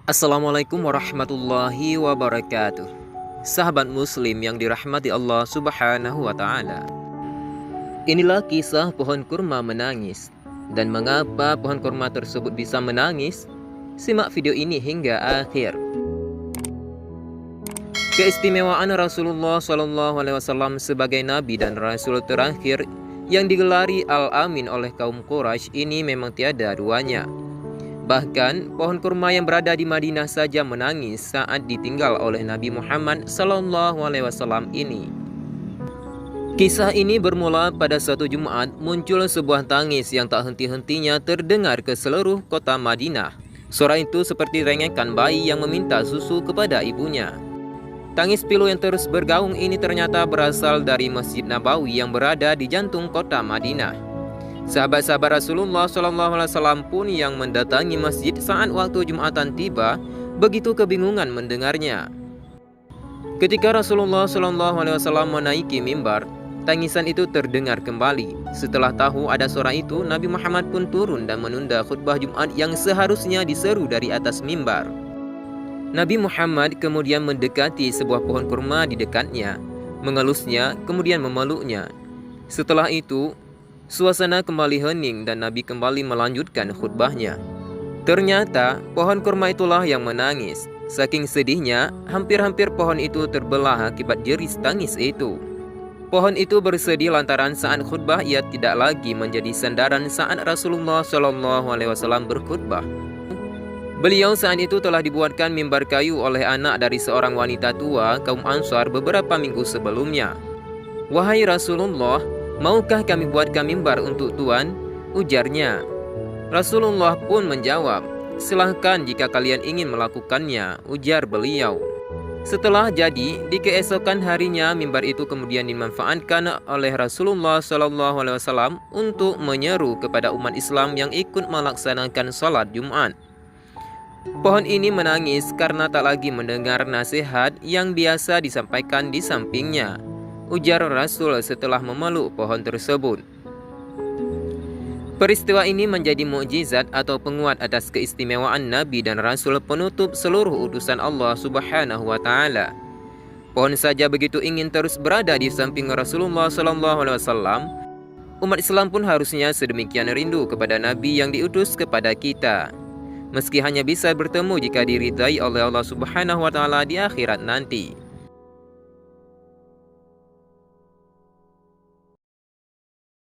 Assalamualaikum warahmatullahi wabarakatuh. Sahabat muslim yang dirahmati Allah subhanahu wa ta'ala, inilah kisah pohon kurma menangis. Dan mengapa pohon kurma tersebut bisa menangis? Simak video ini hingga akhir. Keistimewaan Rasulullah SAW sebagai Nabi dan Rasul terakhir yang digelari Al-Amin oleh kaum Quraisy ini memang tiada duanya. Bahkan pohon kurma yang berada di Madinah saja menangis saat ditinggal oleh Nabi Muhammad SAW ini. Kisah ini bermula pada suatu Jumat muncul sebuah tangis yang tak henti-hentinya terdengar ke seluruh kota Madinah. Suara itu seperti rengekan bayi yang meminta susu kepada ibunya. Tangis pilu yang terus bergaung ini ternyata berasal dari Masjid Nabawi yang berada di jantung kota Madinah. Sahabat-sahabat Rasulullah SAW pun yang mendatangi masjid saat waktu Jumatan tiba begitu kebingungan mendengarnya. Ketika Rasulullah SAW menaiki mimbar, tangisan itu terdengar kembali. Setelah tahu ada suara itu, Nabi Muhammad pun turun dan menunda khutbah Jumat yang seharusnya diseru dari atas mimbar. Nabi Muhammad kemudian mendekati sebuah pohon kurma di dekatnya, mengelusnya, kemudian memeluknya. Setelah itu, suasana kembali hening dan Nabi kembali melanjutkan khutbahnya. Ternyata pohon kurma itulah yang menangis. Saking sedihnya, hampir-hampir pohon itu terbelah akibat jeris tangis itu. Pohon itu bersedih lantaran saat khutbah ia tidak lagi menjadi sandaran saat Rasulullah SAW berkhutbah. Beliau saat itu telah dibuatkan mimbar kayu oleh anak dari seorang wanita tua kaum Ansar beberapa minggu sebelumnya. "Wahai Rasulullah, maukah kami buatkan mimbar untuk Tuan?" ujarnya. Rasulullah pun menjawab, "Silahkan jika kalian ingin melakukannya," ujar beliau. Setelah jadi, di keesokan harinya mimbar itu kemudian dimanfaatkan oleh Rasulullah SAW untuk menyeru kepada umat Islam yang ikut melaksanakan salat Jumat. Pohon ini menangis karena tak lagi mendengar nasihat yang biasa disampaikan di sampingnya, ujar Rasul setelah memeluk pohon tersebut. Peristiwa ini menjadi mukjizat atau penguat atas keistimewaan Nabi dan Rasul penutup seluruh utusan Allah Subhanahu wa ta'ala. Pohon saja begitu ingin terus berada di samping Rasulullah SAW, umat Islam pun harusnya sedemikian rindu kepada Nabi yang diutus kepada kita. Meski hanya bisa bertemu jika diridai oleh Allah Subhanahu wa ta'ala di akhirat nanti.